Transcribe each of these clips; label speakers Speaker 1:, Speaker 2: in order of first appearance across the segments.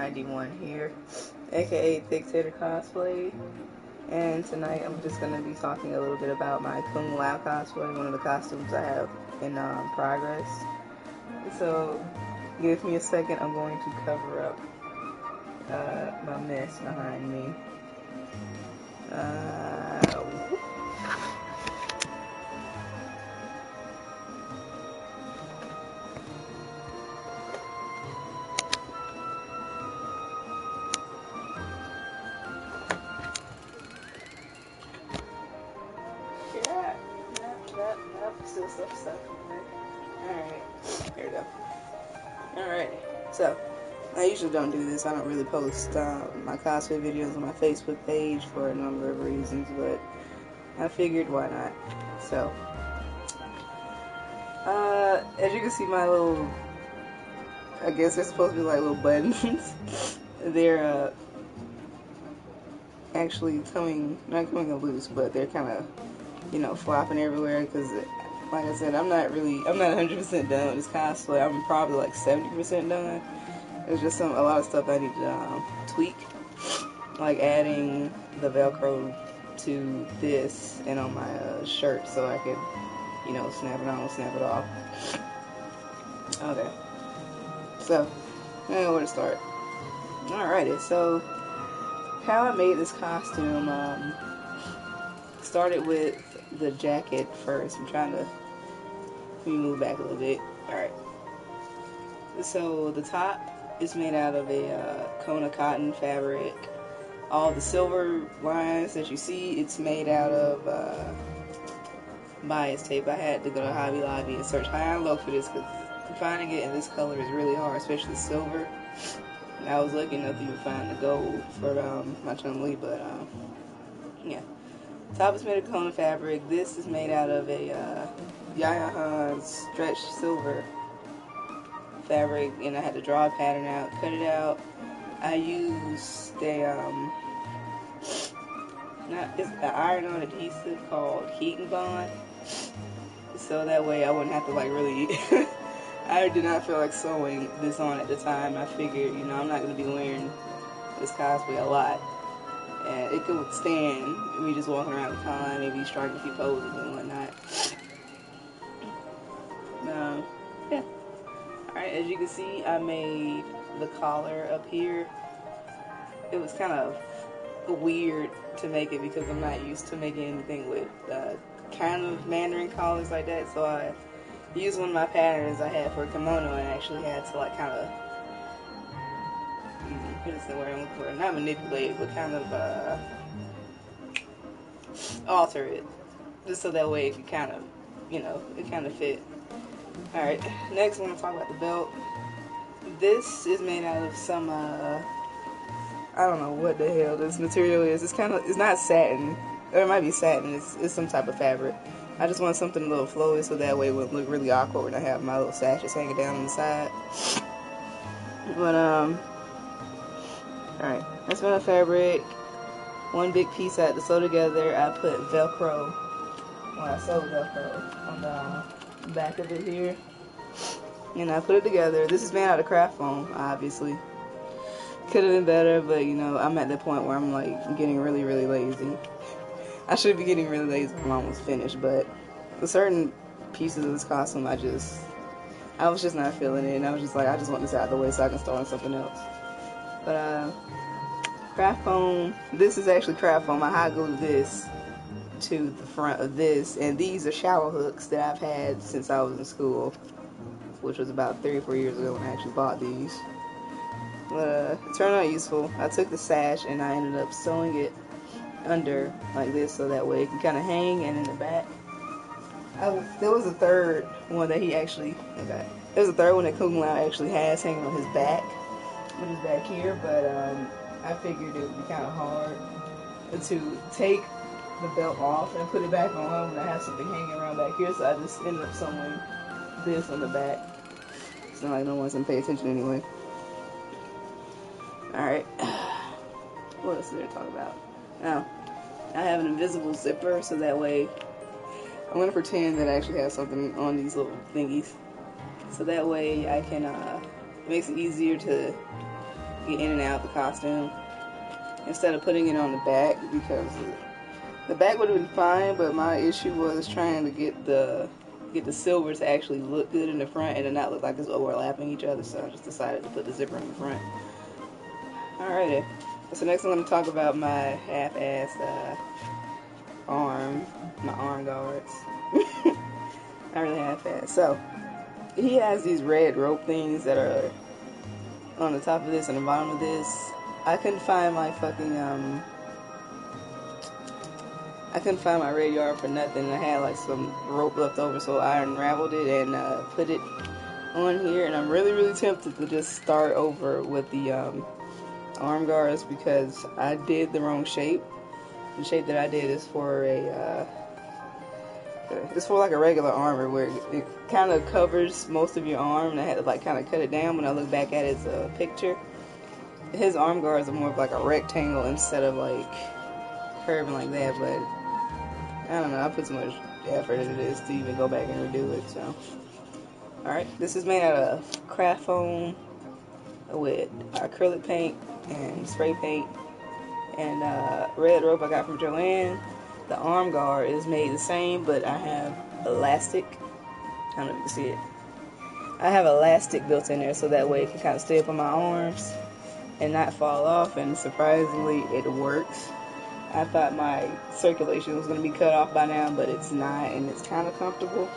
Speaker 1: 91 here, aka Thick Tater Cosplay, and tonight I'm just going to be talking a little bit about my Kung Lao cosplay, one of the costumes I have in progress. So, give me a second, I'm going to cover up my mess behind me. Still stuff stuck in there. Alright, here we go. Alright, so I usually don't do this. I don't really post my cosplay videos on my Facebook page for a number of reasons, but I figured why not. So, as you can see, my little, I guess they're supposed to be like little buttons. They're actually not coming loose, but they're kind of, flopping everywhere because, like I said, I'm not 100% done with this cosplay. I'm probably like 70% done. There's just a lot of stuff I need to tweak, like adding the Velcro to this and on my shirt so I can, snap it on, snap it off. Okay, so I don't know where to start. Alrighty, so how I made this costume started with the jacket first. I'm trying to, let me move back a little bit. Alright, so the top is made out of a Kona cotton fabric. All the silver lines that you see, it's made out of bias tape. I had to go to Hobby Lobby and search high and low for this because finding it in this color is really hard, especially silver. I was lucky enough to even find the gold for my Chun-Li, but yeah. Top is made of Kona fabric. This is made out of a Yaya Han stretch silver fabric, and I had to draw a pattern out, cut it out. I used it's an iron-on adhesive called Heat and Bond, so that way I wouldn't have to like really. I did not feel like sewing this on at the time. I figured, I'm not going to be wearing this cosplay a lot, and it could withstand me just walking around the con, maybe striking a few poses and whatnot. Yeah. Alright, as you can see, I made the collar up here. It was kind of weird to make it because I'm not used to making anything with kind of Mandarin collars like that, so I used one of my patterns I had for a kimono and actually had to like kind of, not manipulate, but kind of alter it, just so that way it could kind of, it kind of fit. Alright, next I want to talk about the belt. This is made out of some, I don't know what the hell this material is. It's not satin, or it might be satin, it's some type of fabric. I just want something a little flowy so that way it wouldn't look really awkward when I have my little sashes hanging down on the side. But, alright, that's my fabric. One big piece I had to sew together. I put Velcro, I sewed Velcro on the back of it here. And I put it together. This is made out of craft foam, obviously. Could have been better, but, I'm at that point where I'm, like, getting really, really lazy. I should be getting really lazy when I'm almost finished, but with certain pieces of this costume, I was just not feeling it, and I was just like, I just want this out of the way so I can start on something else. But, craft foam, this is actually craft foam. I hot glued this to the front of this, and these are shower hooks that I've had since I was in school, which was about 3 or 4 years ago when I actually bought these. But, it turned out useful. I took the sash and I ended up sewing it under like this so that way it can kind of hang, and in the back there was a third one that he actually there's a third one that Kung Lao actually has hanging on his back here, but I figured it would be kind of hard to take the belt off and put it back on when I have something hanging around back here, so I just ended up sewing this on the back. It's not like no one's gonna pay attention anyway. Alright, what else did I talk about? Now, I have an invisible zipper, so that way I'm going to pretend that I actually have something on these little thingies. So that way I can, it makes it easier to get in and out of the costume instead of putting it on the back, because the back would have been fine, but my issue was trying to get the silver to actually look good in the front and to not look like it's overlapping each other, so I just decided to put the zipper in the front. Alrighty, so next I'm going to talk about my half-assed my arm guards. Not really half-assed. So, he has these red rope things that are on the top of this and the bottom of this. I couldn't find my fucking, I couldn't find my red yarn for nothing. I had like some rope left over, so I unraveled it and put it on here. And I'm really, really tempted to just start over with the arm guards because I did the wrong shape. The shape that I did is for it's for like a regular armor where it kind of covers most of your arm, and I had to like kind of cut it down. When I look back at his picture, his arm guards are more of like a rectangle instead of like curving like that, but I don't know, I put so much effort into this to even go back and redo it, so. Alright, this is made out of craft foam with acrylic paint and spray paint and red rope I got from Joanne. The arm guard is made the same, but I have elastic. I don't know if you can see it. I have elastic built in there so that way it can kind of stay up on my arms and not fall off, and surprisingly it works. I thought my circulation was going to be cut off by now, but it's not, and it's kind of comfortable.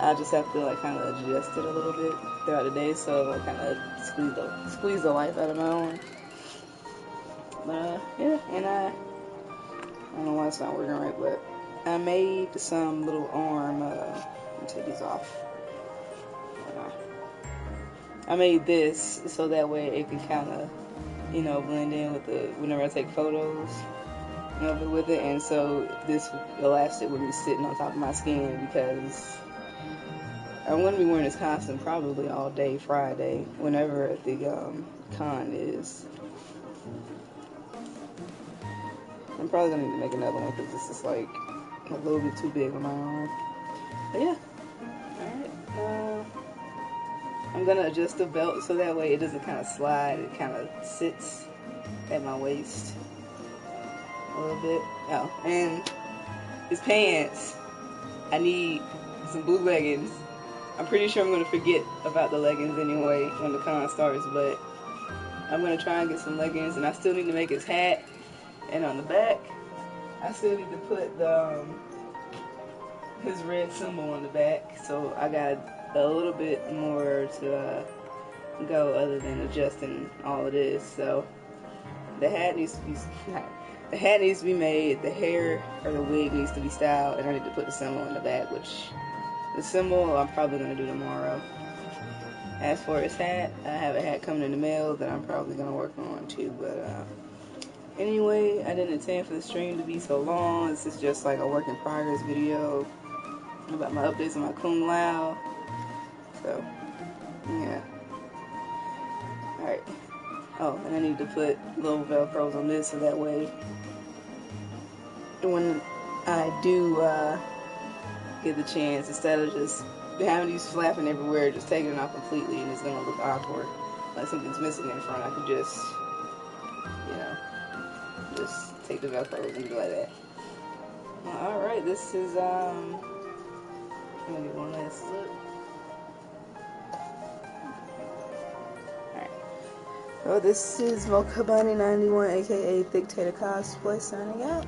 Speaker 1: I just have to like kind of adjust it a little bit throughout the day, so I kind of squeeze the life out of my arms. But yeah, and I don't know why it's not working right, but I made some little arm. Let me take these off. I made this so that way it can kind of, you know, blend in with the whenever I take photos. With it, and so this elastic would be sitting on top of my skin because I'm going to be wearing this costume probably all day Friday, whenever the con is. I'm probably going to need to make another one because this is like a little bit too big on my arm. But yeah, alright. I'm going to adjust the belt so that way it doesn't kind of slide, it kind of sits at my waist a little bit. Oh, and his pants, I need some blue leggings. I'm pretty sure I'm going to forget about the leggings anyway when the con starts, but I'm going to try and get some leggings, and I still need to make his hat. And on the back, I still need to put the his red symbol on the back, so I got a little bit more to go other than adjusting all of this. So the hat needs to be the hat needs to be made, the hair or the wig needs to be styled, and I need to put the symbol in the back, which the symbol I'm probably going to do tomorrow. As for his hat, I have a hat coming in the mail that I'm probably going to work on too, but anyway, I didn't intend for the stream to be so long. This is just like a work in progress video about my updates on my Kung Lao. So, yeah. Alright. Oh, and I need to put little Velcros on this so that way when I do get the chance, instead of just having these flapping everywhere, just taking it off completely and it's going to look awkward, like something's missing in front, I could just, you know, just take the Velcros and do like that. Alright, this is, I'm going to get one last look. Alright. So this is Mocha Bunny 91, aka Thick Tater Cosplay, signing out.